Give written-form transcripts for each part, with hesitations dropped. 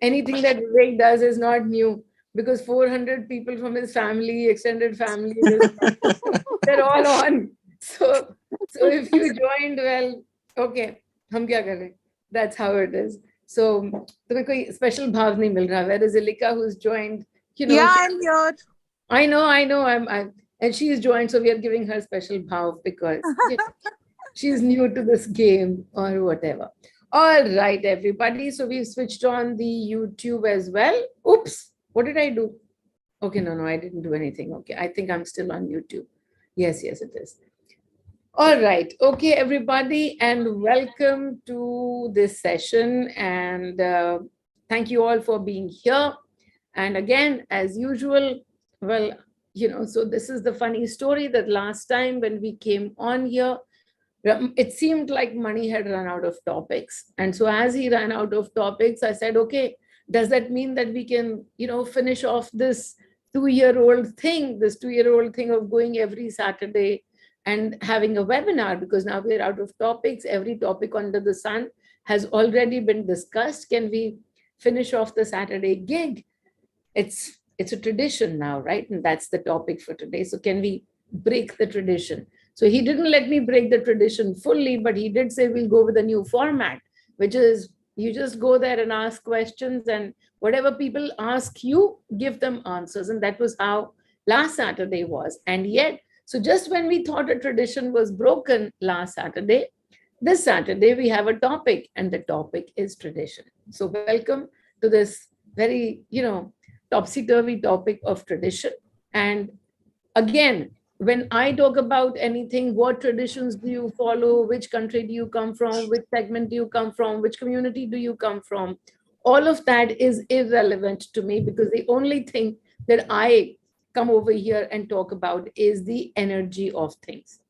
anything that Vivek does is not new because 400 people from his family, extended family, they're all on. So if you joined, well, okay, hum kya kare? That's how it is. So, तुम्हें कोई special भाव नहीं मिल रहा. Whereas Ilika, who's joined, Yeah, I'm here. I know. And she's joined, so we are giving her special bhav because she's new to this game or whatever. All right, everybody. So we've switched on the YouTube as well. Oops, what did I do? Okay, no, I didn't do anything. Okay, I think I'm still on YouTube. Yes, it is. All right. Okay, everybody, and welcome to this session. And thank you all for being here. And again, as usual, well, so this is the funny story that last time when we came on here, it seemed like Mani had run out of topics. And so as he ran out of topics, I said, okay, does that mean that we can, finish off this two-year-old thing of going every Saturday and having a webinar? Because now we're out of topics. Every topic under the sun has already been discussed. Can we finish off the Saturday gig? It's a tradition now, right? And that's the topic for today. So can we break the tradition? So he didn't let me break the tradition fully, but he did say we'll go with a new format, which is you just go there and ask questions, and whatever people ask you, give them answers. And that was how last Saturday was. And yet, so just when we thought a tradition was broken last Saturday, this Saturday we have a topic, and the topic is tradition. So welcome to this very, topsy-turvy topic of tradition. And again, when I talk about anything, what traditions do you follow? Which country do you come from? Which segment do you come from? Which community do you come from? All of that is irrelevant to me because the only thing that I come over here and talk about is the energy of things.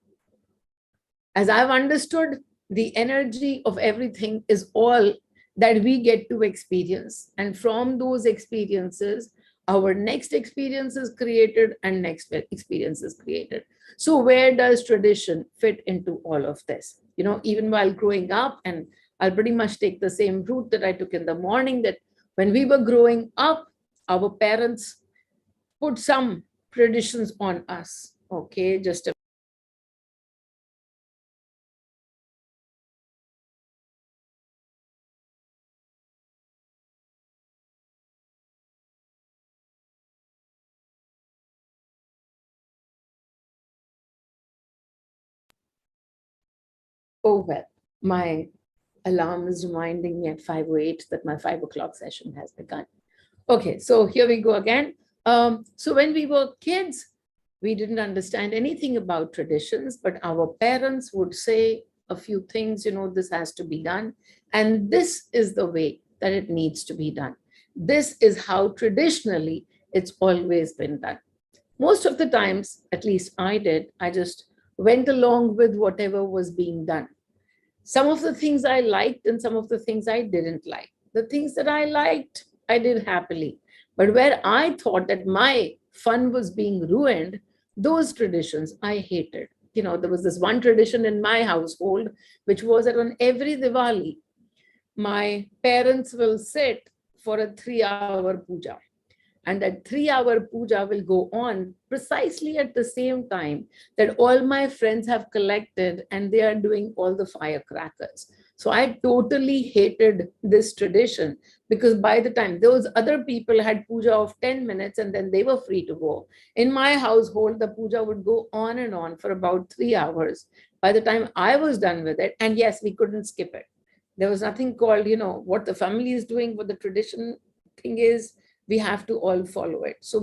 As I've understood, the energy of everything is all that we get to experience. And from those experiences, our next experience is created and next experience is created. So where does tradition fit into all of this? Even while growing up, and I'll pretty much take the same route that I took in the morning, that when we were growing up, our parents put some traditions on us. Okay, just a oh, well, my alarm is reminding me at 5:08 that my 5 o'clock session has begun. Okay, so here we go again. So when we were kids, we didn't understand anything about traditions, but our parents would say a few things, this has to be done. And this is the way that it needs to be done. This is how traditionally it's always been done. Most of the times, at least I did, I just went along with whatever was being done. Some of the things I liked and some of the things I didn't like. The things that I liked, I did happily. But where I thought that my fun was being ruined, those traditions I hated. There was this one tradition in my household, which was that on every Diwali, my parents will sit for a 3-hour puja. And that 3-hour puja will go on precisely at the same time that all my friends have collected and they are doing all the firecrackers. So I totally hated this tradition because by the time those other people had puja of 10 minutes and then they were free to go. In my household, the puja would go on and on for about 3 hours. By the time I was done with it, and yes, we couldn't skip it. There was nothing called, what the family is doing, what the tradition thing is, we have to all follow it. So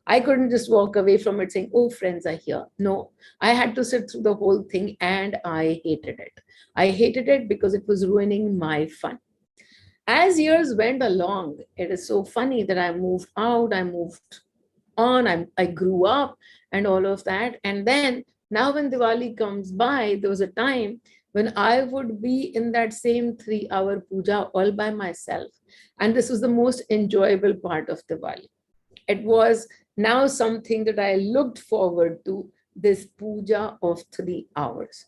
I couldn't just walk away from it saying, oh, friends are here. No, I had to sit through the whole thing and I hated it. I hated it because it was ruining my fun. As years went along, it is so funny that I moved out, I moved on, I grew up and all of that. And then now when Diwali comes by, there was a time when I would be in that same 3-hour puja all by myself. And this was the most enjoyable part of Diwali. It was now something that I looked forward to, this puja of 3 hours.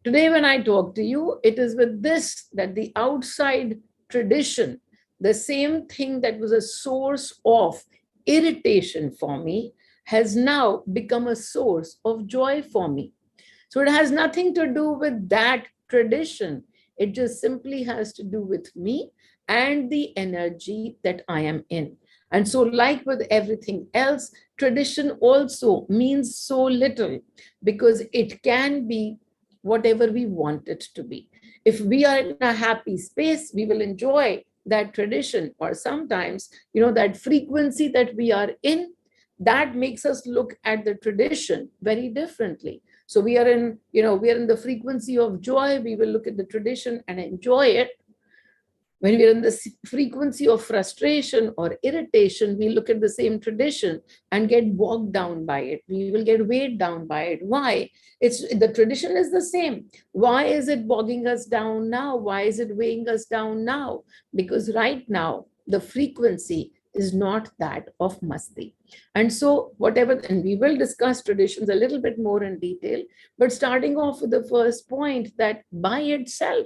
Today, when I talk to you, it is with this that the outside tradition the same thing that was a source of irritation for me has now become a source of joy for me. So it has nothing to do with that tradition. It just simply has to do with me and the energy that I am in. And so, like with everything else, tradition also means so little because it can be whatever we want it to be. If we are in a happy space, we will enjoy that tradition, or sometimes, that frequency that we are in, that makes us look at the tradition very differently. So we are in the frequency of joy, we will look at the tradition and enjoy it. When we're in the frequency of frustration or irritation, we look at the same tradition and get bogged down by it. We will get weighed down by it. Why? It's the tradition is the same. Why is it bogging us down now? Why is it weighing us down now? Because right now, the frequency is not that of masti. And so whatever, and we will discuss traditions a little bit more in detail, but starting off with the first point, that by itself,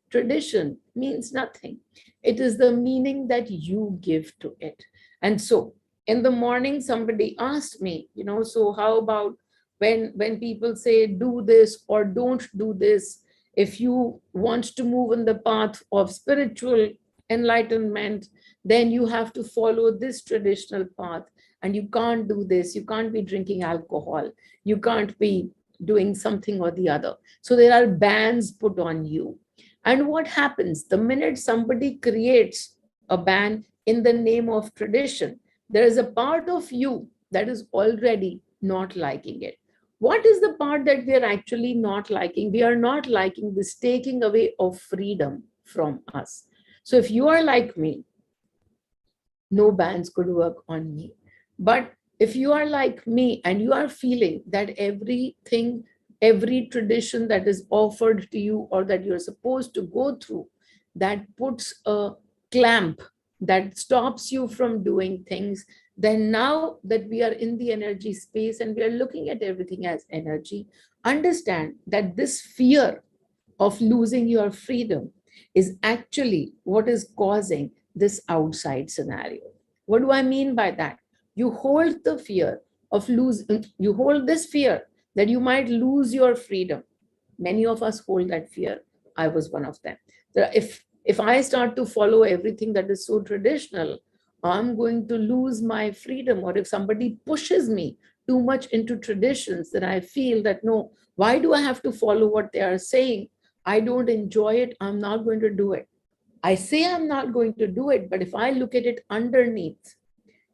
tradition means nothing. It is the meaning that you give to it. And so in the morning, somebody asked me, so how about when people say do this or don't do this, if you want to move in the path of spiritual enlightenment, then you have to follow this traditional path, and you can't do this, you can't be drinking alcohol, you can't be doing something or the other. So there are bans put on you. And what happens the minute somebody creates a ban in the name of tradition? There is a part of you that is already not liking it. What is the part that we are actually not liking? We are not liking this taking away of freedom from us. So if you are like me, no bans could work on me. But if you are like me and you are feeling that everything, every tradition that is offered to you or that you're supposed to go through, that puts a clamp that stops you from doing things, then now that we are in the energy space and we are looking at everything as energy, understand that this fear of losing your freedom is actually what is causing this outside scenario. What do I mean by that? You hold the fear of losing, you hold this fear that you might lose your freedom. Many of us hold that fear. I was one of them. If I start to follow everything that is so traditional, I'm going to lose my freedom. Or if somebody pushes me too much into traditions, then I feel that no, why do I have to follow what they are saying? I don't enjoy it. I'm not going to do it. I say I'm not going to do it, but if I look at it underneath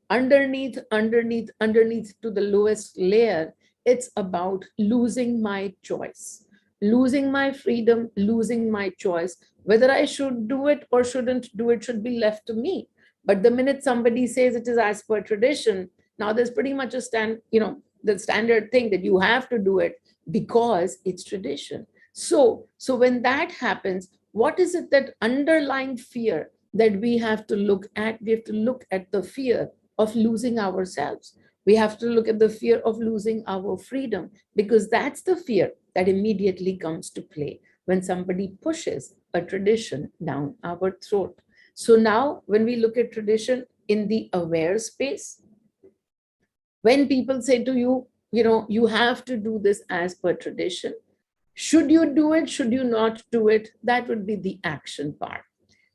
to the lowest layer, it's about losing my choice, losing my freedom, losing my choice. Whether I should do it or shouldn't do it should be left to me. But the minute somebody says it is as per tradition, now there's pretty much the standard thing that you have to do it because it's tradition. So when that happens, what is it that underlying fear that we have to look at? We have to look at the fear of losing ourselves. We have to look at the fear of losing our freedom, because that's the fear that immediately comes to play when somebody pushes a tradition down our throat. So now when we look at tradition in the aware space, when people say to you, you have to do this as per tradition, should you do it? Should you not do it? That would be the action part.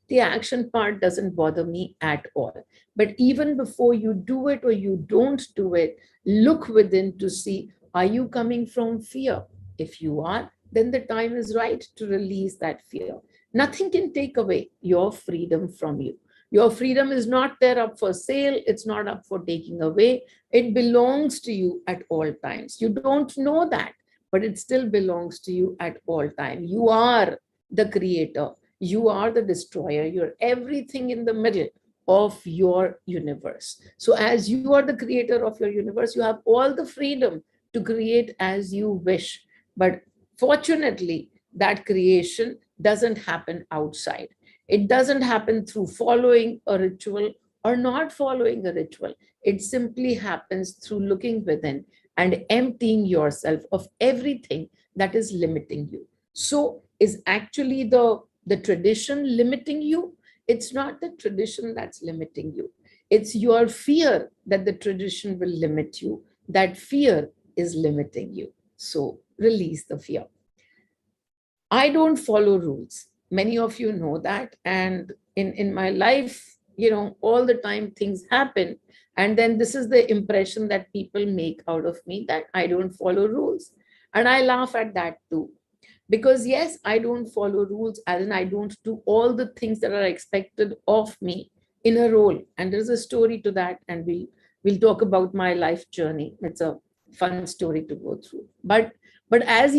The action part doesn't bother me at all. But even before you do it or you don't do it, look within to see, are you coming from fear? If you are, then the time is right to release that fear. Nothing can take away your freedom from you. Your freedom is not there up for sale. It's not up for taking away. It belongs to you at all times. You don't know that, but it still belongs to you at all times. You are the creator. You are the destroyer. You're everything in the middle of your universe. So as you are the creator of your universe, you have all the freedom to create as you wish. But fortunately, that creation doesn't happen outside. It doesn't happen through following a ritual or not following a ritual. It simply happens through looking within and emptying yourself of everything that is limiting you. So is actually the tradition limiting you? it's not the tradition that's limiting you. It's your fear that the tradition will limit you. That fear is limiting you. So release the fear. I don't follow rules. Many of you know that. And in my life, all the time things happen. And then this is the impression that people make out of me, that I don't follow rules. And I laugh at that too. Because yes, I don't follow rules, as in I don't do all the things that are expected of me in a role. And there's a story to that, and we'll talk about my life journey. It's a fun story to go through. But as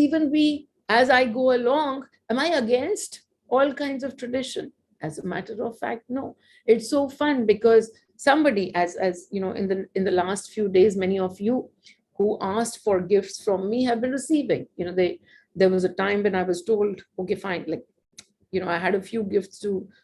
I go along, am I against all kinds of tradition? As a matter of fact, no. It's so fun because somebody, as in the last few days, many of you who asked for gifts from me have been receiving. There was a time when I was told, okay, fine, like, I had a few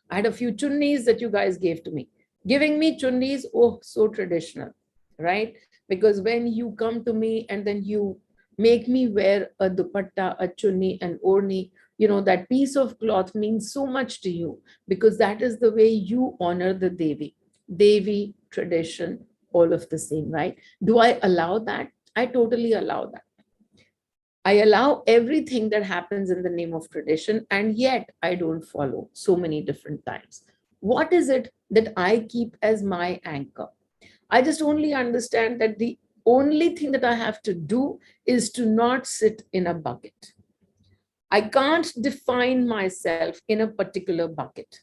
I had a few chunnis that you guys gave to me. Giving me chunnis, oh, so traditional, right? Because when you come to me and then you make me wear a dupatta, a chunni, an orni, that piece of cloth means so much to you, because that is the way you honor the Devi. Devi, tradition, all of the same, right? Do I allow that? I totally allow that. I allow everything that happens in the name of tradition, and yet I don't follow so many different times. What is it that I keep as my anchor? I just only understand that the only thing that I have to do is to not sit in a bucket. I can't define myself in a particular bucket.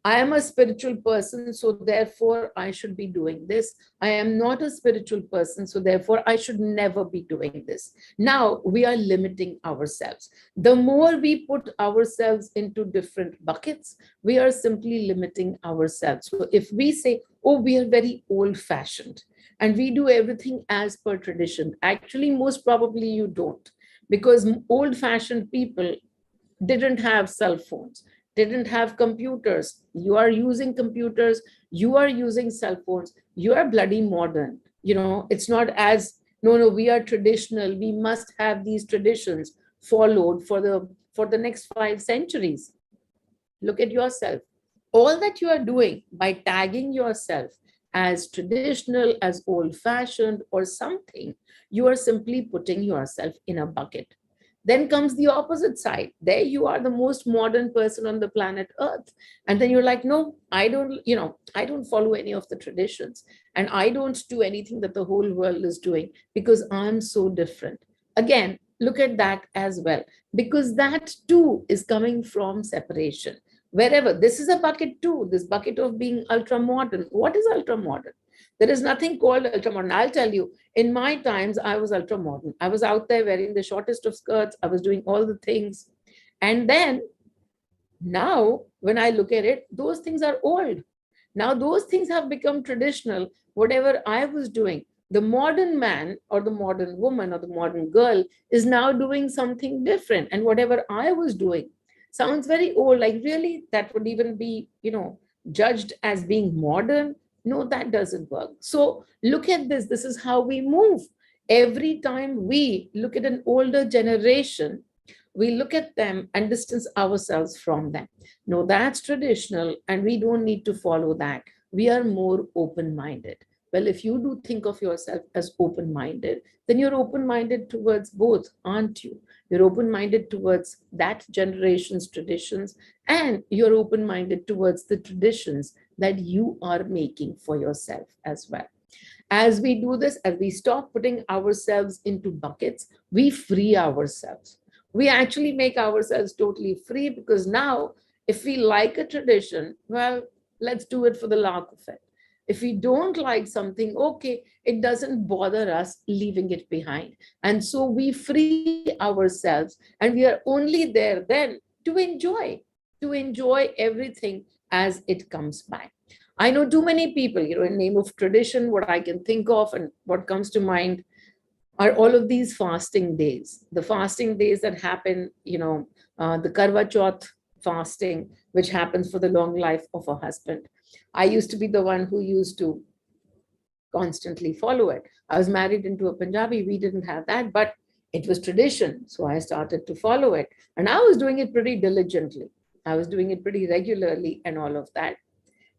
I am a spiritual person, so therefore I should be doing this. I am not a spiritual person, so therefore I should never be doing this. Now we are limiting ourselves. The more we put ourselves into different buckets, we are simply limiting ourselves. So if we say, oh, we are very old fashioned and we do everything as per tradition, actually, most probably you don't, because old fashioned people didn't have cell phones, didn't have computers. You are using computers, you are using cell phones, you are bloody modern. It's not as, no, we are traditional, we must have these traditions followed for the next 5 centuries. Look at yourself. All that you are doing by tagging yourself as traditional, as old fashioned or something, you are simply putting yourself in a bucket. Then comes the opposite side. There you are, the most modern person on the planet Earth. And then you're like, no, I don't follow any of the traditions. And I don't do anything that the whole world is doing because I'm so different. Again, look at that as well, because that too is coming from separation. Wherever, this is a bucket too, this bucket of being ultra modern. What is ultra modern? There is nothing called ultra modern. I'll tell you, in my times, I was ultra modern. I was out there wearing the shortest of skirts. I was doing all the things. And then now, when I look at it, those things are old. Now, those things have become traditional. Whatever I was doing, the modern man or the modern woman or the modern girl is now doing something different. And whatever I was doing sounds very old. Like, really, that would even be, judged as being modern? No, that doesn't work. So look at this. This is how we move. Every time we look at an older generation, we look at them and distance ourselves from them. No, that's traditional, and we don't need to follow that. We are more open-minded. Well, if you do think of yourself as open-minded, then you're open-minded towards both, aren't you? You're open-minded towards that generation's traditions, and you're open-minded towards the traditions that you are making for yourself as well. As we do this, as we stop putting ourselves into buckets, we free ourselves. We actually make ourselves totally free, because now, if we like a tradition, well, let's do it for the lark of it. If we don't like something, okay, it doesn't bother us leaving it behind. And so we free ourselves, and we are only there then to enjoy everything as it comes by. I know too many people, in name of tradition, what I can think of and what comes to mind are all of these fasting days. The fasting days that happen, the Karwa Chauth fasting, which happens for the long life of a husband. I used to be the one who used to constantly follow it. I was married into a Punjabi. We didn't have that, but it was tradition. So I started to follow it. And I was doing it pretty diligently. I was doing it pretty regularly and all of that.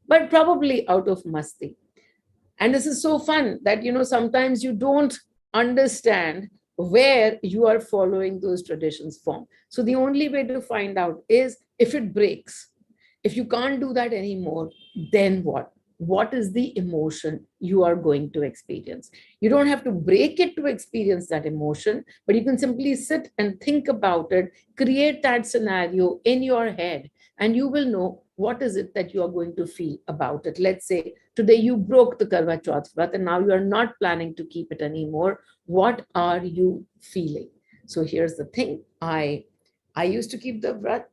but probably out of masti. And this is so fun that, sometimes you don't understand where you are following those traditions from. So the only way to find out is if it breaks. If you can't do that anymore, then what? What is the emotion you are going to experience? You don't have to break it to experience that emotion, but you can simply sit and think about it, create that scenario in your head, and you will know what is it that you are going to feel about it. Let's say today you broke the Karwa Chauth Vrat and now you are not planning to keep it anymore. What are you feeling? So here's the thing. I used to keep the Vrat.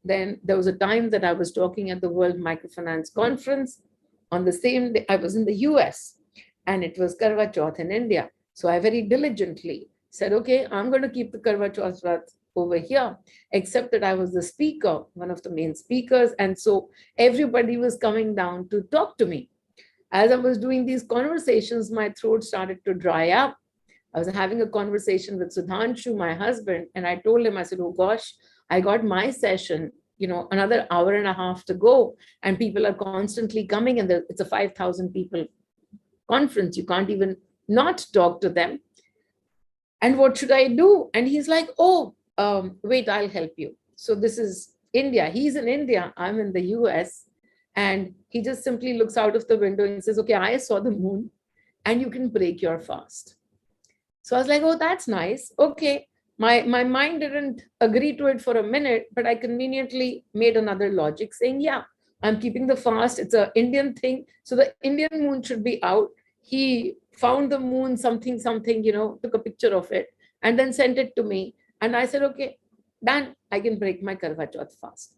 Then there was a time that I was talking at the World Microfinance Conference. On the same day, I was in the US and it was Karwa Chauth in India. So I very diligently said, okay, I'm going to keep the Karwa Chauth Vrat over here, except that I was the speaker, one of the main speakers. And so everybody was coming down to talk to me. As I was doing these conversations, my throat started to dry up. I was having a conversation with Sudhanshu, my husband, and I told him, I said, oh gosh, I got my session, another hour and a half to go, and people are constantly coming, and it's a 5,000 people conference. You can't even not talk to them. And what should I do? And he's like, oh, wait, I'll help you. So this is India. He's in India. I'm in the US. And he just simply looks out of the window and says, okay, I saw the moon and you can break your fast. So I was like, oh, that's nice. Okay. My mind didn't agree to it for a minute, but I conveniently made another logic saying, yeah, I'm keeping the fast. It's an Indian thing. So the Indian moon should be out. He found the moon, something, took a picture of it and then sent it to me. And I said, okay, done. I can break my Karwa Chauth fast.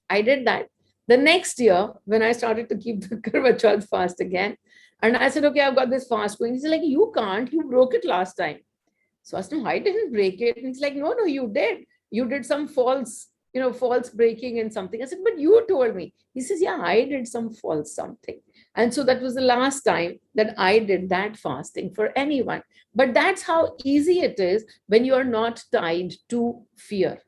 I did that. The next year, when I started to keep the Karwa Chauth fast again, and I said, okay, I've got this fast going. He's like, you can't, you broke it last time. So I said, no, I didn't break it. And he's like, no, you did. You did some false breaking and something. I said, but you told me. He says, yeah, I did some false something. And so that was the last time that I did that fasting for anyone. But that's how easy it is when you are not tied to fear.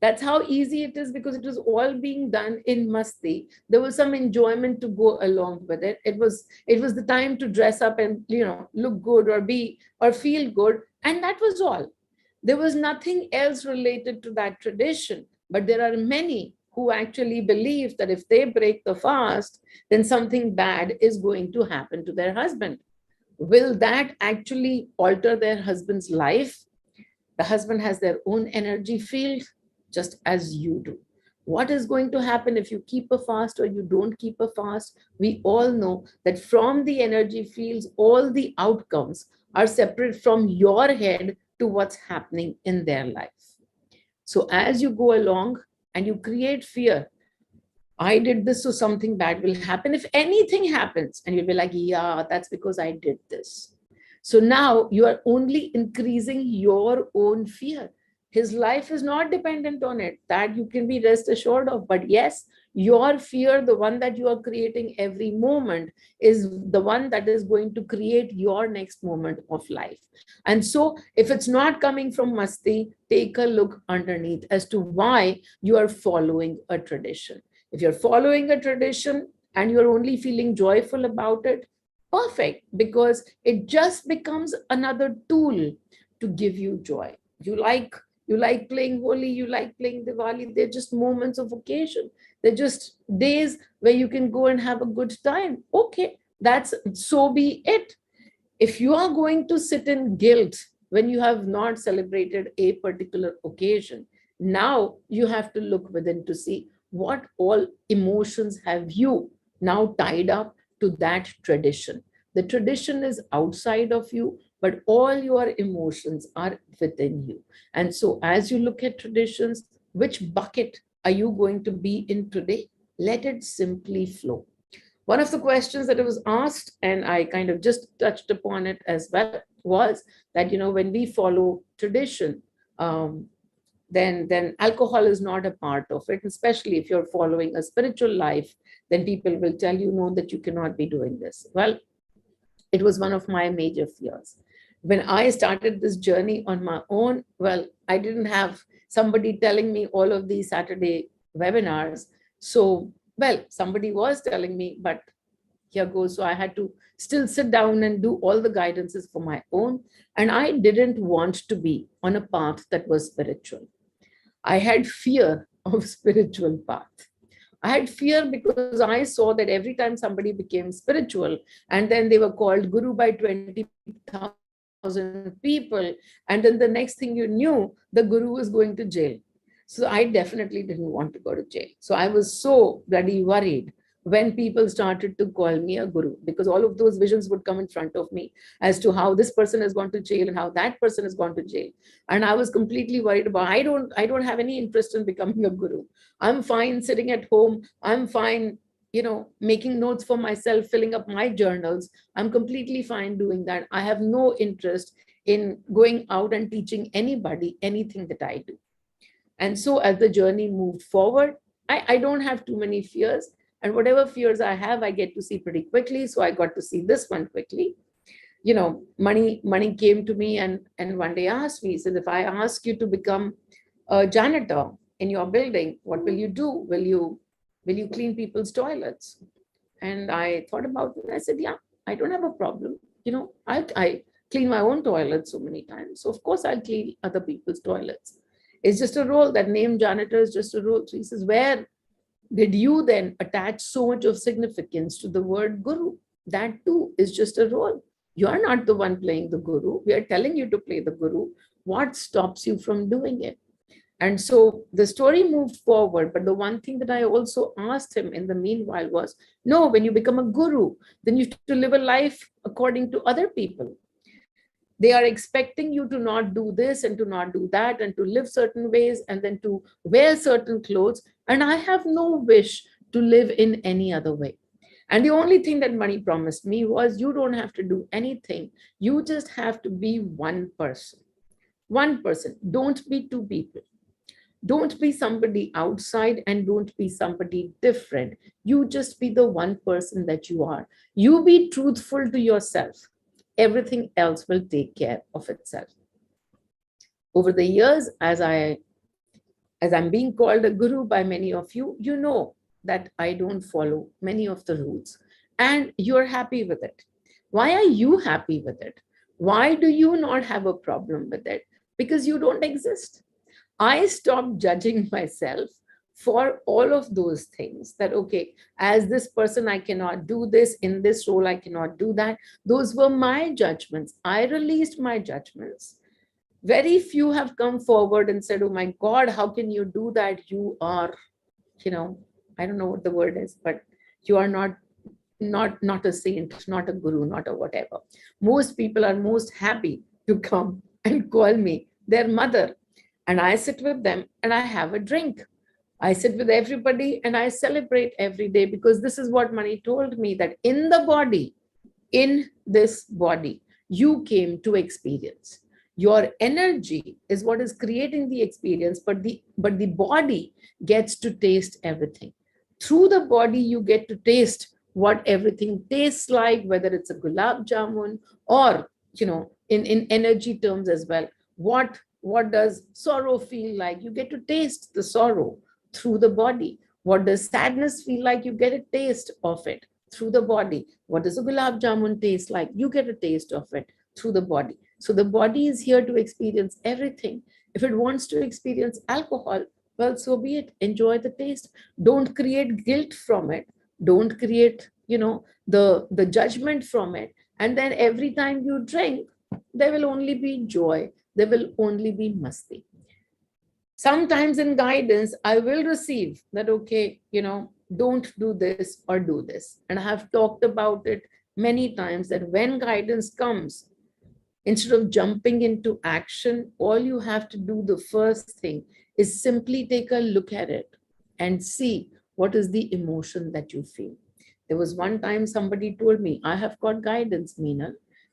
That's how easy it is because it was all being done in masti. There was some enjoyment to go along with it. It was the time to dress up and look good or feel good, and that was all. There was nothing else related to that tradition. But there are many who actually believe that if they break the fast, then something bad is going to happen to their husband. Will that actually alter their husband's life? The husband has their own energy field, just as you do. What is going to happen if you keep a fast or you don't keep a fast? We all know that from the energy fields, all the outcomes are separate from your head to what's happening in their life. So as you go along and you create fear, I did this, so something bad will happen. If anything happens, and you'll be like, yeah, that's because I did this. So now you are only increasing your own fear. His life is not dependent on it. That you can be rest assured of. But yes, your fear, the one that you are creating every moment, is the one that is going to create your next moment of life. And so if it's not coming from masti, take a look underneath as to why you are following a tradition. If you're following a tradition and you're only feeling joyful about it, perfect, because it just becomes another tool to give you joy. You like playing Holi, you like playing Diwali. They're just moments of occasion. They're just days where you can go and have a good time. Okay, that's so be it. If you are going to sit in guilt when you have not celebrated a particular occasion, now you have to look within to see what all emotions have you now tied up to that tradition. The tradition is outside of you, but all your emotions are within you. And so as you look at traditions, which bucket are you going to be in today? Let it simply flow. One of the questions that was asked, and I kind of just touched upon it as well, was that when we follow tradition, then alcohol is not a part of it. Especially if you're following a spiritual life, then people will tell you no, that you cannot be doing this. Well, it was one of my major fears. When I started this journey on my own, well, I didn't have somebody telling me all of these Saturday webinars. So Well, somebody was telling me, but here goes. So I had to still sit down and do all the guidances for my own. And I didn't want to be on a path that was spiritual. I had fear of spiritual path. I had fear because I saw that every time somebody became spiritual and then they were called guru by 20,000 people, and then the next thing you knew, the guru was going to jail. So I definitely didn't want to go to jail. So I was so bloody worried when people started to call me a guru, because all of those visions would come in front of me as to how this person has gone to jail and how that person has gone to jail. And I was completely worried about, I don't have any interest in becoming a guru. I'm fine sitting at home. I'm fine, making notes for myself, filling up my journals. I'm completely fine doing that. I have no interest in going out and teaching anybody anything that I do. And so as the journey moved forward, I don't have too many fears. And whatever fears I have, I get to see pretty quickly. So I got to see this one quickly. Money came to me, and one day asked me, he said, if I ask you to become a janitor in your building, what will you do? Will you clean people's toilets? And I thought about it. And I said, yeah, I don't have a problem. I clean my own toilet so many times. So of course I'll clean other people's toilets. It's just a role. That name janitor is just a role. So he says, where did you then attach so much of significance to the word guru? That too is just a role. You are not the one playing the guru. We are telling you to play the guru. What stops you from doing it? And so the story moved forward. But the one thing that I also asked him in the meanwhile was, no, when you become a guru, then you have to live a life according to other people. They are expecting you to not do this and to not do that and to live certain ways and then to wear certain clothes. And I have no wish to live in any other way. And the only thing that money promised me was, you don't have to do anything. You just have to be one person. One person. Don't be two people. Don't be somebody outside and don't be somebody different. You just be the one person that you are. You be truthful to yourself. Everything else will take care of itself. Over the years, as I'm being called a guru by many of you, you know that I don't follow many of the rules, and you're happy with it. Why are you happy with it? Why do you not have a problem with it? Because you don't exist. I stopped judging myself for all of those things, that, okay, as this person, I cannot do this, in this role, I cannot do that. Those were my judgments. I released my judgments. Very few have come forward and said, oh my God, how can you do that? You are, I don't know what the word is, but you are not a saint, not a guru, not a whatever. Most people are most happy to come and call me their mother. And I sit with them and I have a drink. I sit with everybody and I celebrate every day, because this is what money told me, that in the body, in this body, you came to experience. Your energy is what is creating the experience, but the body gets to taste everything. Through the body, you get to taste what everything tastes like, whether it's a gulab jamun or, in energy terms as well. What does sorrow feel like? You get to taste the sorrow through the body. What does sadness feel like? You get a taste of it through the body. What does a gulab jamun taste like? You get a taste of it through the body. So the body is here to experience everything. If it wants to experience alcohol, well, so be it. Enjoy the taste. Don't create guilt from it. Don't create, the judgment from it. And then every time you drink, there will only be joy. There will only be masti. Sometimes in guidance, I will receive that, okay, don't do this or do this. And I have talked about it many times, that when guidance comes, instead of jumping into action, all you have to do, the first thing, is simply take a look at it and see what is the emotion that you feel. There was one time somebody told me, I have got guidance, Meenal,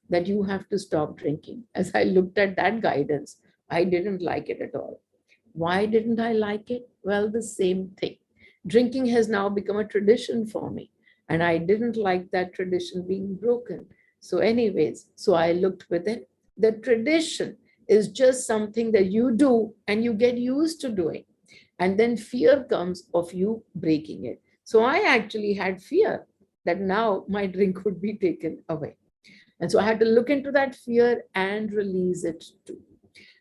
that you have to stop drinking. As I looked at that guidance, I didn't like it at all. Why didn't I like it? Well, the same thing. Drinking has now become a tradition for me, and I didn't like that tradition being broken. So, anyways, so I looked within. The tradition is just something that you do and you get used to doing. And then fear comes of you breaking it. So I actually had fear that now my drink would be taken away. And so I had to look into that fear and release it too.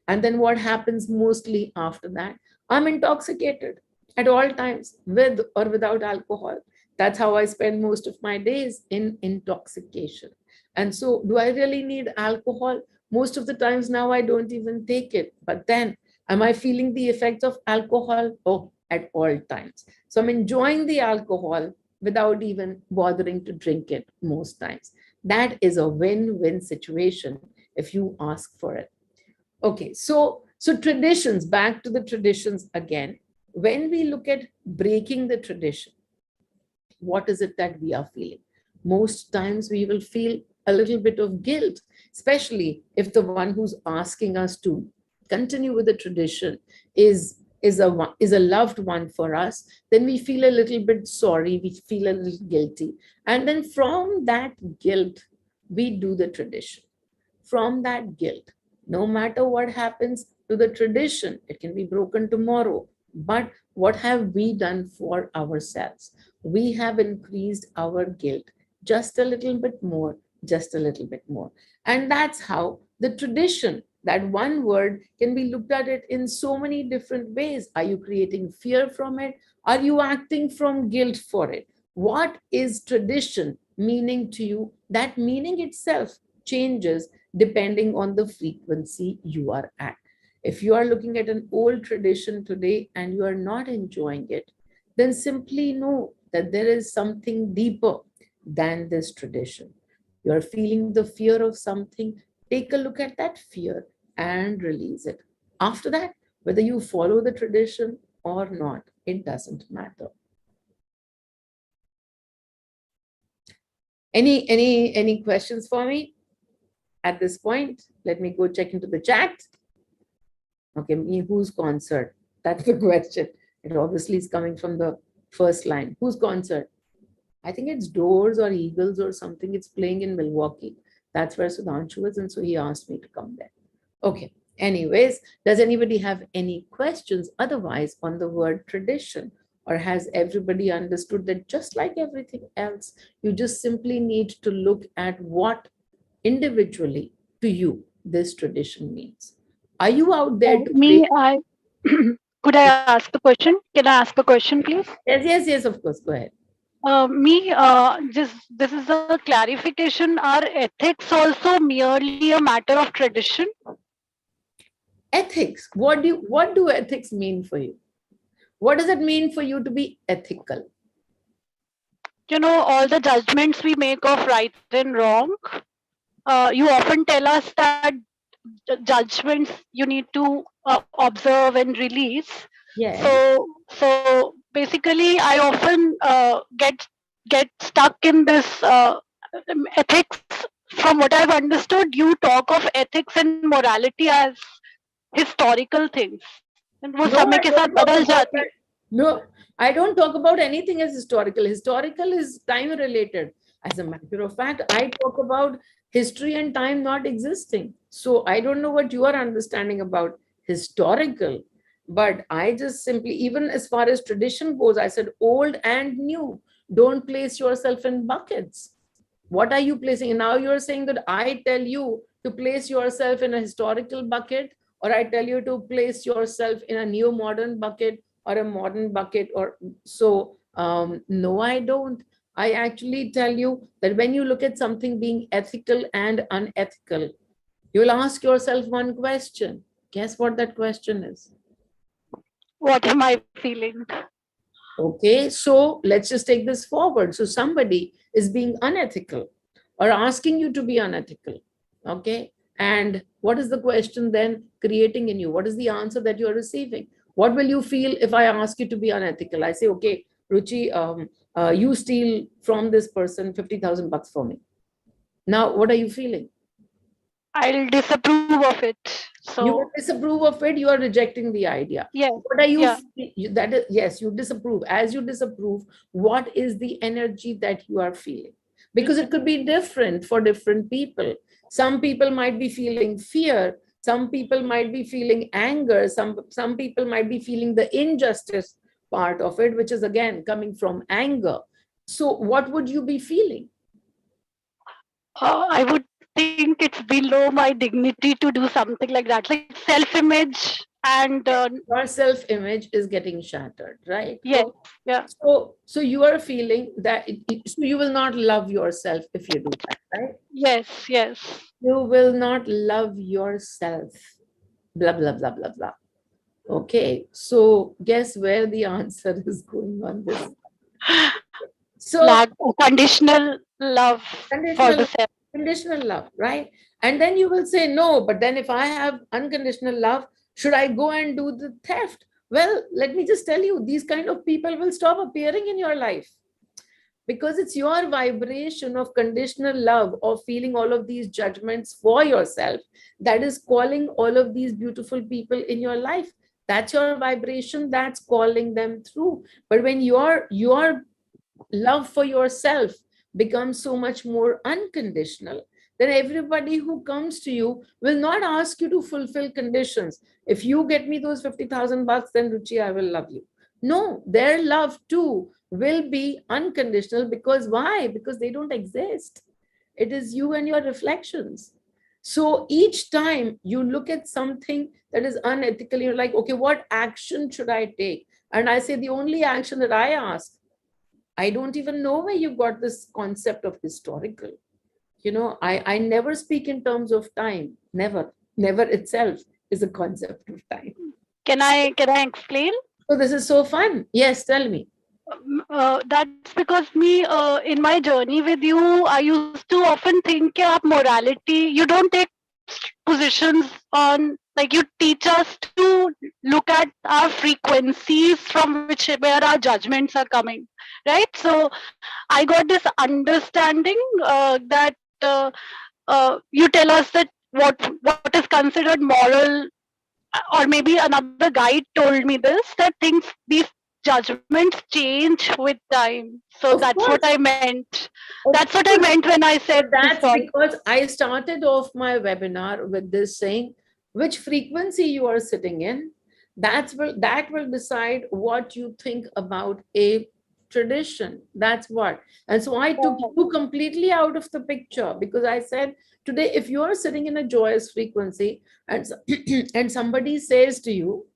And then what happens mostly after that? I'm intoxicated at all times, with or without alcohol. That's how I spend most of my days, in intoxication. And so, do I really need alcohol? Most of the times now, I don't even take it. But then, am I feeling the effects of alcohol? Oh, at all times. So, I'm enjoying the alcohol without even bothering to drink it most times. That is a win-win situation if you ask for it. Okay, so traditions, back to the traditions again. When we look at breaking the tradition, what is it that we are feeling? Most times we will feel a little bit of guilt, especially if the one who's asking us to continue with the tradition is a loved one for us. Then we feel a little bit sorry, we feel a little guilty, and then from that guilt we do the tradition. From that guilt, no matter what happens to the tradition, it can be broken tomorrow. But what have we done for ourselves? We have increased our guilt just a little bit more, just a little bit more. And that's how the tradition, that one word, can be looked at it in so many different ways. Are you creating fear from it? Are you acting from guilt for it? What is tradition meaning to you? That meaning itself changes depending on the frequency you are at. If you are looking at an old tradition today and you are not enjoying it, then simply know that there is something deeper than this tradition. You are feeling the fear of something, take a look at that fear and release it. After that, whether you follow the tradition or not, it doesn't matter. Any questions for me at this point? Let me go check into the chat. Okay, me, whose concert? That's the question. It obviously is coming from the first line. Whose concert? I think it's Doors or Eagles or something. It's playing in Milwaukee. That's where Sudhanshu is, and so he asked me to come there. Okay. Anyways, does anybody have any questions otherwise on the word tradition? Or has everybody understood that just like everything else, you just simply need to look at what individually to you this tradition means? Are you out there to break? I could I ask a question? Can I ask a question, please? Yes, of course. Go ahead. Just this is a clarification. Are ethics also merely a matter of tradition? Ethics. What do ethics mean for you? What does it mean for you to be ethical? All the judgments we make of right and wrong. You often tell us that judgments you need to observe and release. Yes. So basically, I often get stuck in this ethics. From what I've understood, you talk of ethics and morality as historical things. And वो No, समय I के don't साथ talk बदल about जाती. that. No, I don't talk about anything as historical. Historical is time related. As a matter of fact, I talk about history and time not existing. So I don't know what you are understanding about historical, but I just simply, even as far as tradition goes, I said old and new. Don't place yourself in buckets. What are you placing? And now you're saying that I tell you to place yourself in a historical bucket, or I tell you to place yourself in a neo modern bucket or a modern bucket, or so. No, I don't. I actually tell you that when you look at something being ethical and unethical, you will ask yourself one question. Guess what that question is? What am I feeling? Okay, so let's just take this forward. So somebody is being unethical or asking you to be unethical. Okay, and what is the question then creating in you? What is the answer that you are receiving? What will you feel if I ask you to be unethical? I say, okay, Ruchi, you steal from this person 50,000 bucks for me. Now, what are you feeling? I'll disapprove of it. You So will disapprove of it, you are rejecting the idea. yes, What are you, yeah. that is, yes, you disapprove. As you disapprove, what is the energy that you are feeling? Because it could be different for different people. Some people might be feeling fear, some people might be feeling anger, some people might be feeling the injustice part of it, which is again coming from anger. So what would you be feeling? I would think it's below my dignity to do something like that, like self-image and Your self-image is getting shattered, right? yes, yeah, So you are feeling that so you will not love yourself if you do that, right? yes, yes. You will not love yourself. Blah, blah, blah, blah, blah. Okay. So guess where the answer is going on this? So Lack of conditional love for conditional the self. conditional love, right? And then you will say, no, but then if I have unconditional love, should I go and do the theft? Well, let me just tell you, these kind of people will stop appearing in your life, because it's your vibration of conditional love, of feeling all of these judgments for yourself, that is calling all of these beautiful people in your life. That's your vibration that's calling them through. But when your love for yourself becomes so much more unconditional, then everybody who comes to you will not ask you to fulfill conditions. If you get me those 50,000 bucks, then Ruchi, I will love you. No, their love too will be unconditional. Because why? Because they don't exist. It is you and your reflections. So each time you look at something that is unethical, you're like, okay, what action should I take? And I say, the only action that I ask, I don't even know where you got this concept of historical. I never speak in terms of time. Never. Never itself is a concept of time. Can I explain? So this is so fun. Yes, tell me. That's because me, in my journey with you, I used to often think that morality, you don't take positions on, like, you teach us to look at our frequencies from which where our judgments are coming, right? So I got this understanding that you tell us that what is considered moral, or maybe another guide told me this, that these judgments change with time. So Of that's what course. I meant. Of That's what I course. meant when I said But this that's story. because I started off my webinar with this saying, which frequency you are sitting in, that will decide what you think about a tradition. That's what. And so I took you completely out of the picture, because I said, today, if you are sitting in a joyous frequency, and and somebody says to you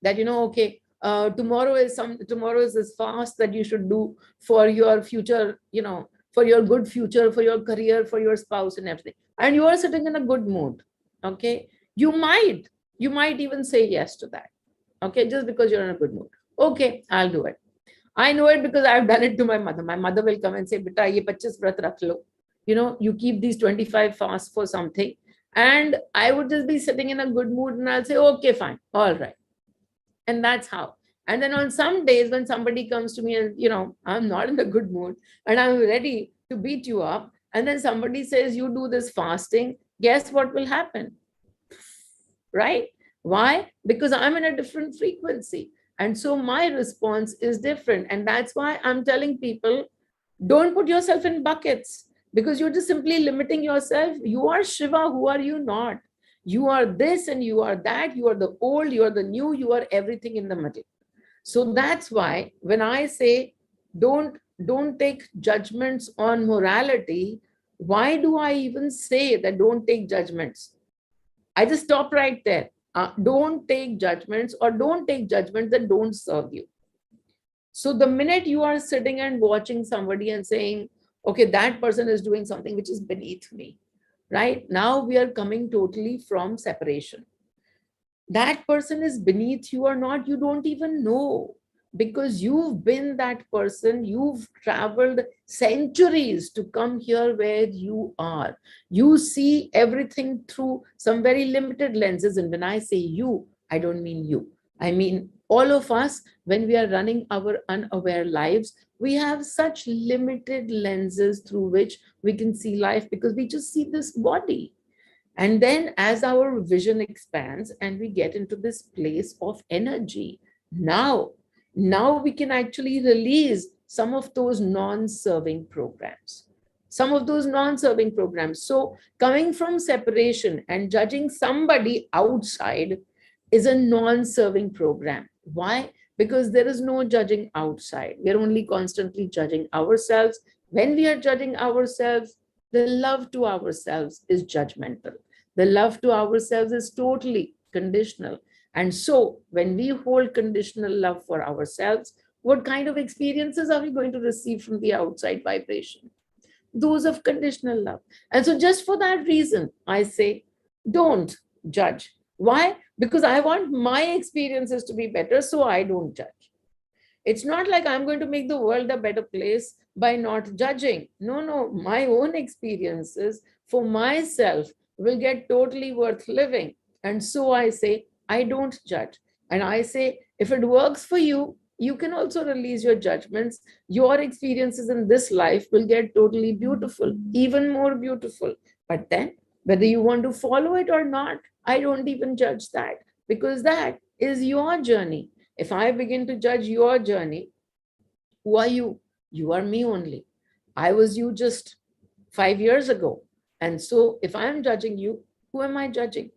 that, okay, tomorrow is this fast that you should do for your future, for your good future, for your career, for your spouse and everything, and you are sitting in a good mood. Okay, you might even say yes to that. Okay, just because you're in a good mood. Okay, I'll do it. I know it because I've done it to my mother. My mother will come and say, beta, ye 25 vrat rakh lo. You keep these 25 fasts for something. And I would just be sitting in a good mood and I'll say, okay, fine, all right. And that's how. And then on some days when somebody comes to me and, I'm not in a good mood and I'm ready to beat you up, and then somebody says, you do this fasting, guess what will happen? Right? Why? Because I'm in a different frequency. And so my response is different. And that's why I'm telling people, don't put yourself in buckets, because you're just simply limiting yourself. You are Shiva. Who are you not? You are this and you are that. You are the old, you are the new, you are everything in the middle. So that's why when I say don't take judgments on morality, why do I even say that don't take judgments? I just stop right there. Don't take judgments, or don't take judgments that don't serve you. So the minute you are sitting and watching somebody and saying, okay, that person is doing something which is beneath me, right? Now we are coming totally from separation. That person is beneath you or not, you don't even know, because you've been that person. You've traveled centuries to come here where you are. You see everything through some very limited lenses. And when I say you, I don't mean you. I mean all of us. When we are running our unaware lives, we have such limited lenses through which we can see life, because we just see this body. And then as our vision expands and we get into this place of energy, now we can actually release some of those non-serving programs. Some of those non-serving programs. So coming from separation and judging somebody outside is a non-serving program. Why? because there is no judging outside. We are only constantly judging ourselves. When we are judging ourselves, the love to ourselves is judgmental. The love to ourselves is totally conditional. And so when we hold conditional love for ourselves, what kind of experiences are we going to receive from the outside vibration? Those of conditional love. And so just for that reason, I say, don't judge. Why? Because I want my experiences to be better, so I don't judge. It's not like I'm going to make the world a better place by not judging. No, no, my own experiences for myself will get totally worth living. And so I say, I don't judge. And I say, if it works for you, you can also release your judgments. Your experiences in this life will get totally beautiful, even more beautiful. But then, whether you want to follow it or not, I don't even judge that, because that is your journey. If I begin to judge your journey, who are you? You are me only. I was you just 5 years ago. And so if I am judging you, who am I judging?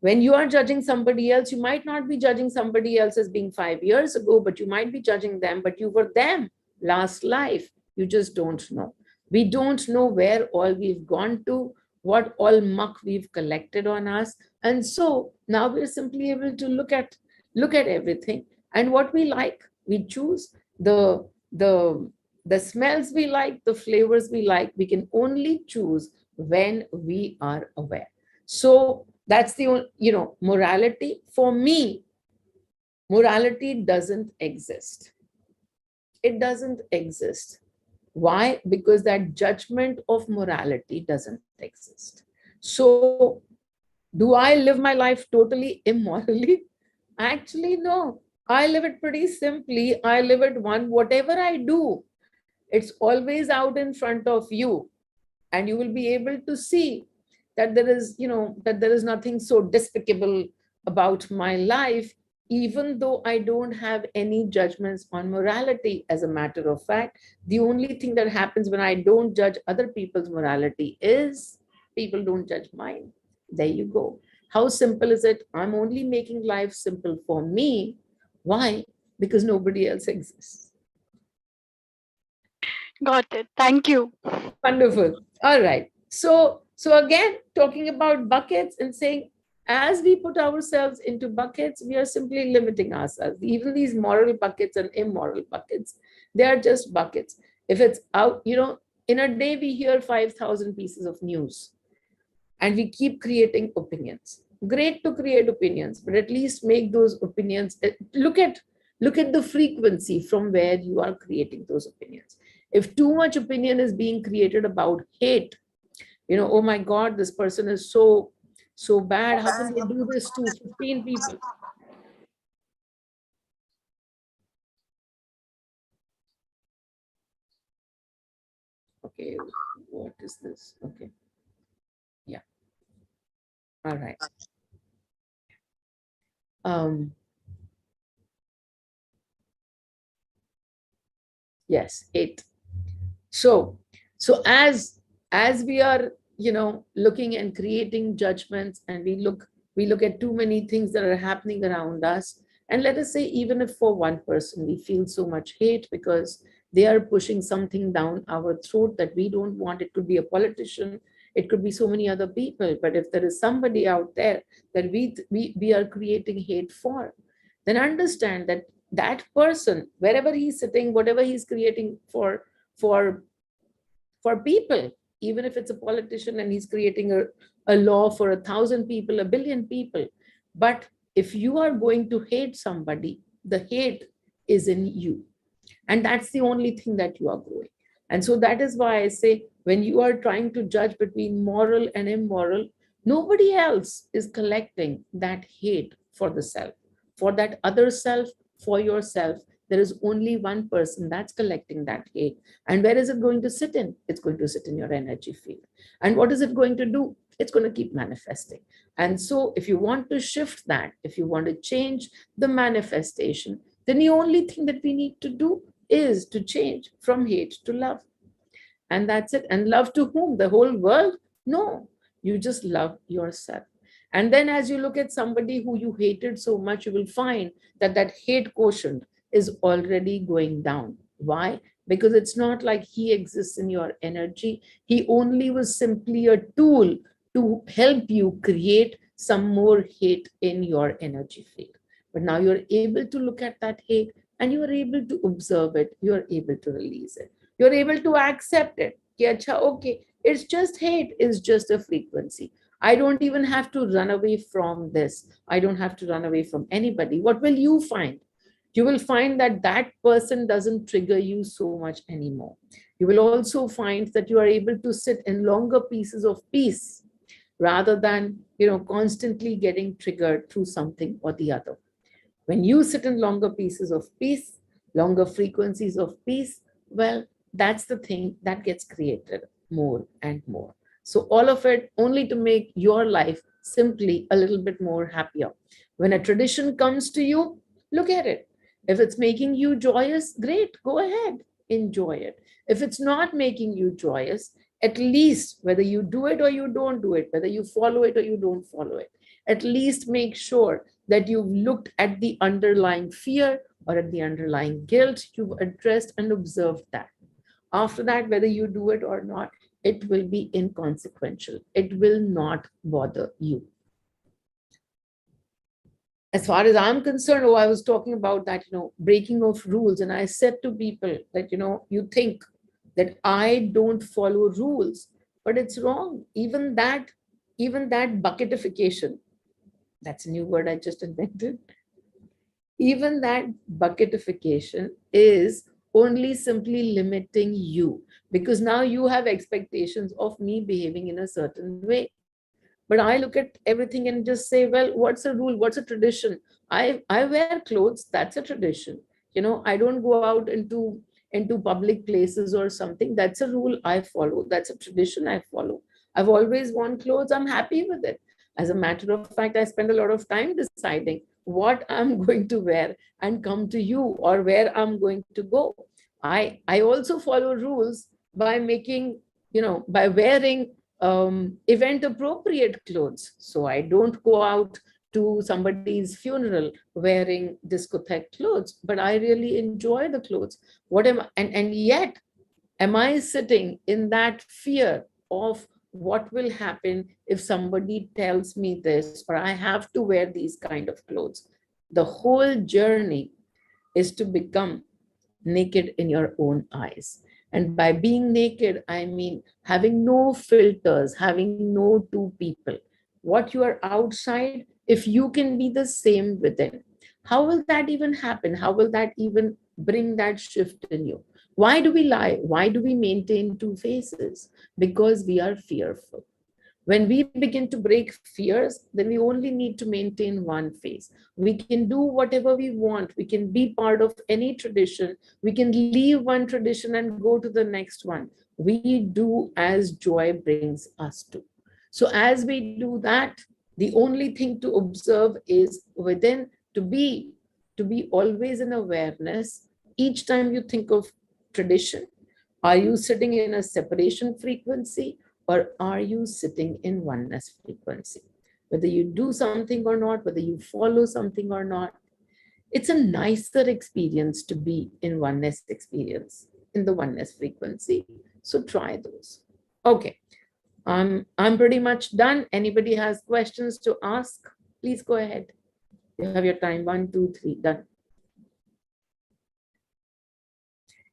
When you are judging somebody else, you might not be judging somebody else as being 5 years ago, but you might be judging them, but you were them last life. You just don't know. We don't know where all we've gone to, what all muck we've collected on us. And so now we're simply able to look at everything, and what we like, we choose the smells we like, the flavors we like, we can only choose when we are aware. So that's the, morality. For me, morality doesn't exist. It doesn't exist. Why? Because that judgment of morality doesn't exist. So, do I live my life totally immorally? Actually, no. I live it pretty simply. I live it whatever I do, it's always out in front of you, and you will be able to see that there is nothing so despicable about my life, even though I don't have any judgments on morality. As a matter of fact, the only thing that happens when I don't judge other people's morality is people don't judge mine. There you go. How simple is it? I'm only making life simple for me. Why? Because nobody else exists. Got it. Thank you. Wonderful. All right. So again, talking about buckets and saying, as we put ourselves into buckets, we are simply limiting ourselves. Even these moral buckets and immoral buckets, they are just buckets. If it's out, in a day we hear 5,000 pieces of news, and we keep creating opinions. Great to create opinions, but at least make those opinions, look at the frequency from where you are creating those opinions. If too much opinion is being created about hate, oh my God, this person is so bad. How can they do this to 15 people? Okay, what is this? Okay. Yeah. All right. Yes, 8. So as we are, looking and creating judgments, and we look at too many things that are happening around us, and let us say, even if for one person we feel so much hate because they are pushing something down our throat that we don't want. It could be a politician, it could be so many other people, but if there is somebody out there that we are creating hate for, then understand that that person, wherever he's sitting, whatever he's creating for for people, even if it's a politician and he's creating a law for 1,000 people, 1 billion people. But if you are going to hate somebody, the hate is in you. And that's the only thing that you are growing. And so that is why I say, when you are trying to judge between moral and immoral, nobody else is collecting that hate for the self, for that other self, for yourself. There is only one person that's collecting that hate. And where is it going to sit in? It's going to sit in your energy field. And what is it going to do? It's going to keep manifesting. And so if you want to shift that, if you want to change the manifestation, then the only thing that we need to do is to change from hate to love. And that's it. And love to whom? The whole world? No, you just love yourself. And then as you look at somebody who you hated so much, you will find that that hate quotient is already going down. Why? Because it's not like he exists in your energy. He only was simply a tool to help you create some more hate in your energy field. But now you're able to look at that hate and you are able to observe it. You're able to release it. You're able to accept it. Ki, acha, okay, it's just hate, it's just a frequency. I don't even have to run away from this. I don't have to run away from anybody. What will you find? You will find that that person doesn't trigger you so much anymore. You will also find that you are able to sit in longer pieces of peace rather than, constantly getting triggered through something or the other. When you sit in longer pieces of peace, longer frequencies of peace, well, that's the thing that gets created more and more. So all of it only to make your life simply a little bit more happier. When a tradition comes to you, look at it. If it's making you joyous, great, go ahead, enjoy it. If it's not making you joyous, at least whether you do it or you don't do it, whether you follow it or you don't follow it, at least make sure that you've looked at the underlying fear or at the underlying guilt, you've addressed and observed that. After that, whether you do it or not, it will be inconsequential. It will not bother you. As far as I'm concerned, I was talking about that, breaking of rules. And I said to people that, you think that I don't follow rules, but it's wrong. Even that bucketification, that's a new word I just invented. Even that bucketification is only simply limiting you, because now you have expectations of me behaving in a certain way. But I look at everything and just say, well, what's a rule? What's a tradition? I wear clothes. That's a tradition. I don't go out into public places or something. That's a rule I follow. That's a tradition I follow. I've always worn clothes. I'm happy with it. As a matter of fact, I spend a lot of time deciding what I'm going to wear and come to you, or where I'm going to go. I also follow rules by making, by wearing event appropriate clothes. So I don't go out to somebody's funeral wearing discotheque clothes, but I really enjoy the clothes. What am I, and yet, am I sitting in that fear of what will happen if somebody tells me this, or I have to wear these kind of clothes? The whole journey is to become naked in your own eyes. And by being naked, I mean having no filters, having no two people. What you are outside, if you can be the same within, how will that even happen? How will that even bring that shift in you? Why do we lie? Why do we maintain two faces? Because we are fearful. When we begin to break fears, then we only need to maintain one face. We can do whatever we want. We can be part of any tradition. We can leave one tradition and go to the next one. We do as joy brings us to. So as we do that, the only thing to observe is within, to be always in awareness. Each time you think of tradition, are you sitting in a separation frequency, or are you sitting in oneness frequency? Whether you do something or not, whether you follow something or not, it's a nicer experience to be in oneness experience, in the oneness frequency. So try those. Okay, I'm pretty much done. Anybody has questions to ask, please go ahead. You have your time. 1, 2, 3, done.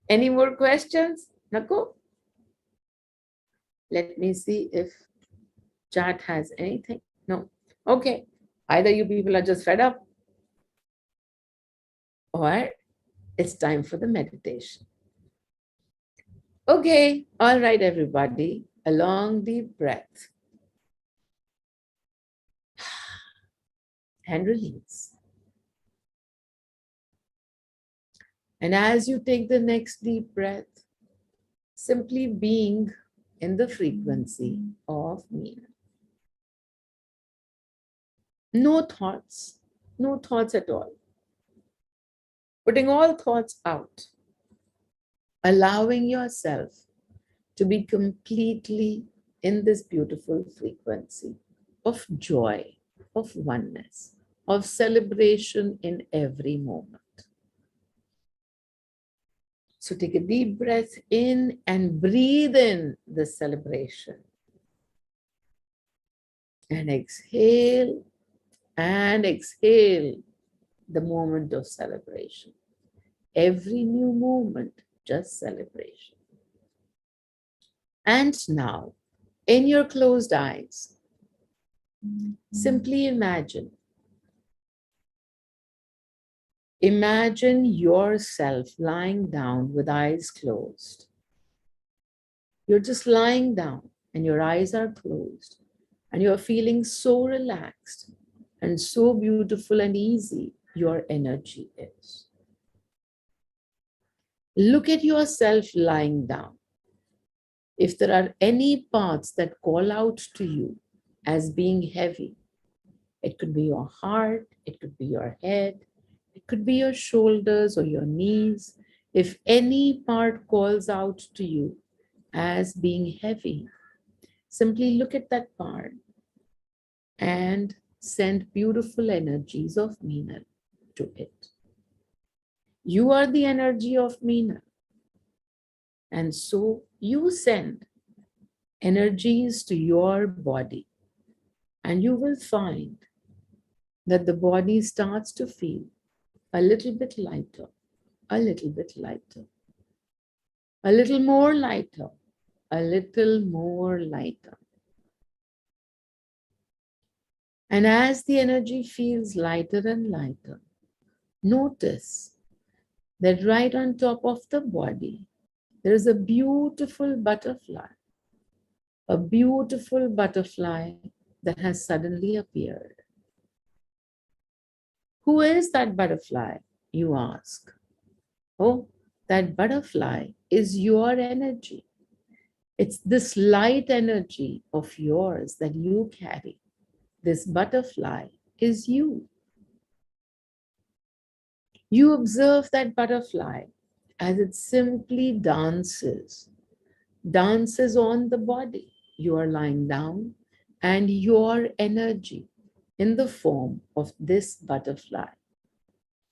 Any more questions? Nako? Let me see if chat has anything. No. Okay. Either you people are just fed up, or it's time for the meditation. Okay. All right, everybody. A long, deep breath. And release. And as you take the next deep breath, simply being in the frequency of Meenal. No thoughts at all. Putting all thoughts out, allowing yourself to be completely in this beautiful frequency of joy, of oneness, of celebration in every moment. So take a deep breath in and breathe in the celebration. And exhale the moment of celebration. Every new moment, just celebration. And now, in your closed eyes, simply imagine yourself lying down with eyes closed. You're just lying down and your eyes are closed and you're feeling so relaxed and so beautiful and easy your energy is. Look at yourself lying down. If there are any parts that call out to you as being heavy, it could be your heart, it could be your head, it could be your shoulders or your knees. If any part calls out to you as being heavy, simply look at that part and send beautiful energies of Meenal to it. You are the energy of Meenal. And so you send energies to your body, and you will find that the body starts to feel a little bit lighter, a little bit lighter, a little more lighter, a little more lighter. And as the energy feels lighter and lighter, notice that right on top of the body, there is a beautiful butterfly that has suddenly appeared. Who is that butterfly, you ask? Oh, that butterfly is your energy. It's this light energy of yours that you carry. This butterfly is you. You observe that butterfly as it simply dances on the body. You are lying down and your energy in the form of this butterfly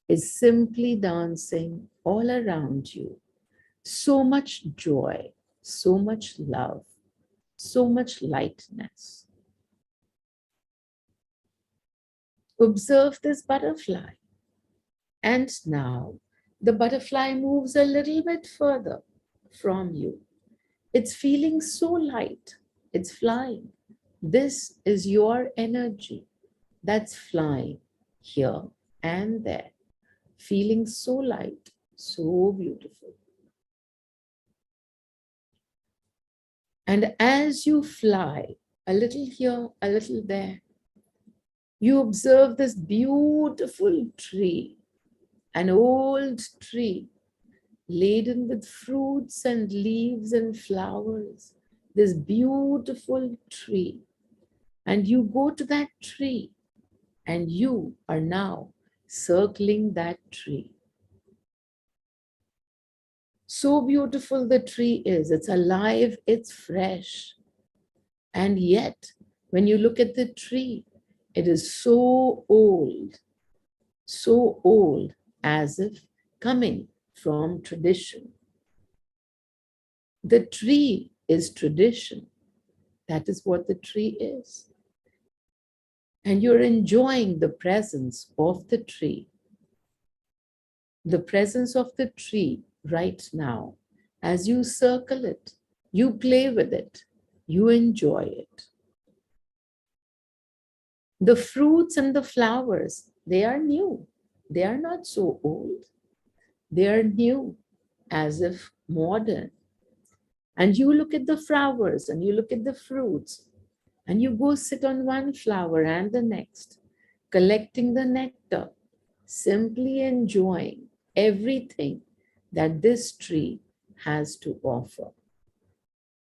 is simply dancing all around you. So much joy, so much love, so much lightness. Observe this butterfly. And now the butterfly moves a little bit further from you. It's feeling so light. It's flying. This is your energy that's flying here and there, feeling so light, so beautiful. And as you fly a little here, a little there, you observe this beautiful tree, an old tree laden with fruits and leaves and flowers, this beautiful tree. And you go to that tree and you are now circling that tree. So beautiful the tree is. It's alive, it's fresh. And yet, when you look at the tree, it is so old as if coming from tradition. The tree is tradition. That is what the tree is. And you're enjoying the presence of the tree. The presence of the tree right now. As you circle it, you play with it, you enjoy it. The fruits and the flowers, they are new. They are not so old. They are new, as if modern. And you look at the flowers and you look at the fruits and you go sit on one flower and the next, collecting the nectar, simply enjoying everything that this tree has to offer.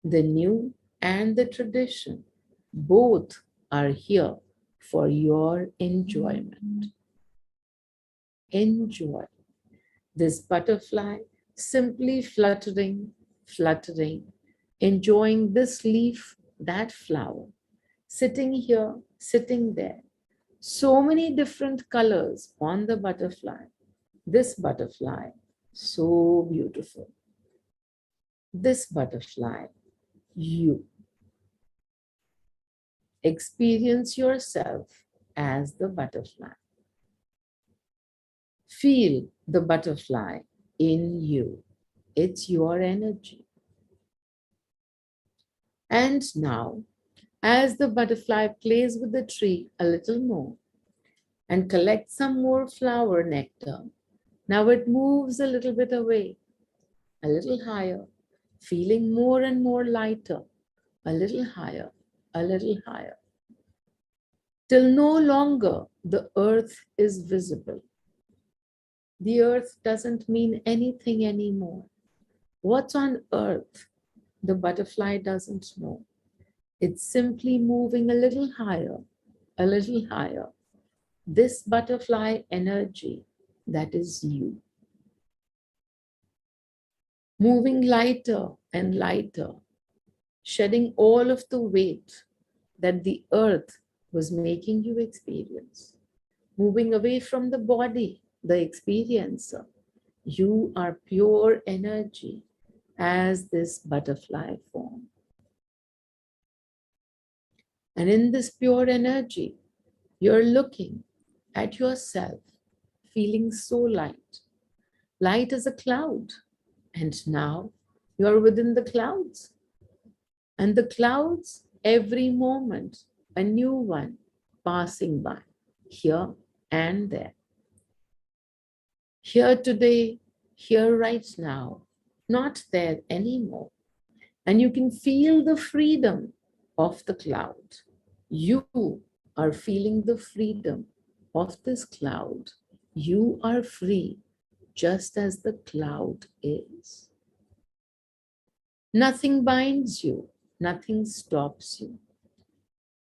The new and the tradition, both are here for your enjoyment. Enjoy this butterfly simply fluttering, enjoying this leaf, that flower, sitting here, sitting there, So many different colors on the butterfly. This butterfly, so beautiful. This butterfly, you. Experience yourself as the butterfly. Feel the butterfly in you. It's your energy. And now, as the butterfly plays with the tree a little more and collects some more flower nectar, now it moves a little bit away, a little higher, feeling more and more lighter, a little higher, a little higher, till no longer the earth is visible. The earth doesn't mean anything anymore. What's on earth? The butterfly doesn't know. It's simply moving a little higher, a little higher. This butterfly energy, that is you. Moving lighter and lighter, shedding all of the weight that the earth was making you experience. Moving away from the body, the experiencer. You are pure energy as this butterfly form. And in this pure energy, you're looking at yourself, feeling so light. Light as a cloud. And now you're within the clouds. And the clouds, every moment, a new one passing by, here and there. Here today, here right now, not there anymore. And you can feel the freedom of the cloud. You are feeling the freedom of this cloud. You are free, just as the cloud is. Nothing binds you, nothing stops you.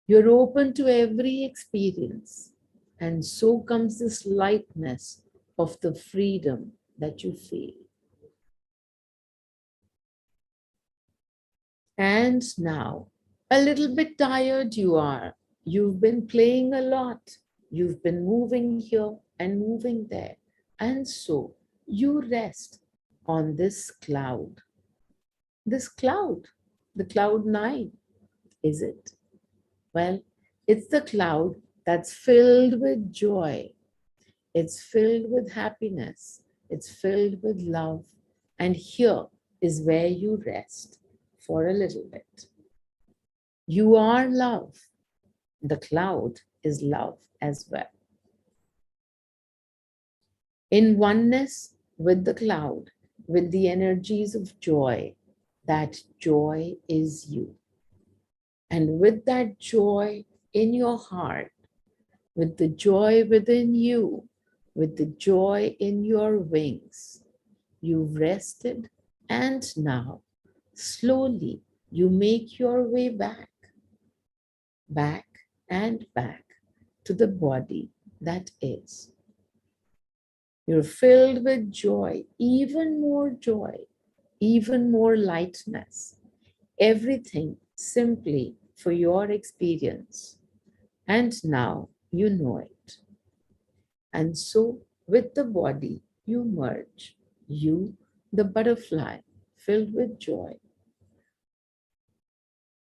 You're open to every experience, and so comes this lightness of the freedom that you feel. And now, a little bit tired you are. You've been playing a lot. You've been moving here and moving there. And so you rest on this cloud. This cloud, the cloud 9, is it? Well, it's the cloud that's filled with joy. It's filled with happiness. It's filled with love. And here is where you rest for a little bit. You are love. The cloud is love as well. In oneness with the cloud, with the energies of joy, that joy is you. And with that joy in your heart, with the joy within you, with the joy in your wings, you've rested, and now slowly you make your way back and back to the body that is. You're filled with joy, even more lightness, everything simply for your experience. And now you know it. And so with the body, you merge. You, the butterfly, filled with joy.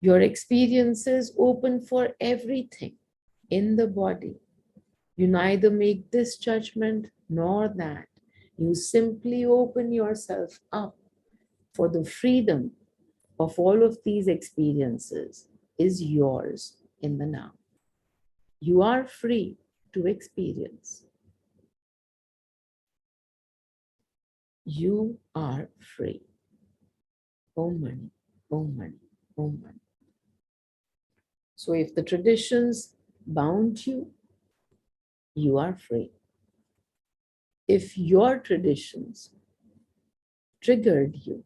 Your experiences open for everything in the body. You neither make this judgment nor that. You simply open yourself up for the freedom of all of these experiences is yours in the now. You are free to experience. You are free. Om Mani, Om Mani, Om Mani. So if the traditions bound you, you are free. If your traditions triggered you,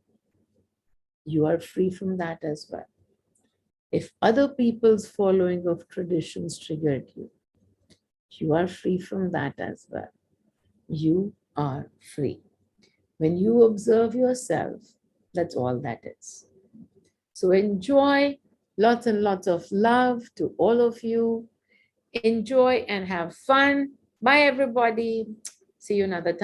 you are free from that as well. If other people's following of traditions triggered you, you are free from that as well. You are free. When you observe yourself, that's all that is. So enjoy, lots and lots of love to all of you. enjoy and have fun. Bye, everybody. See you another time.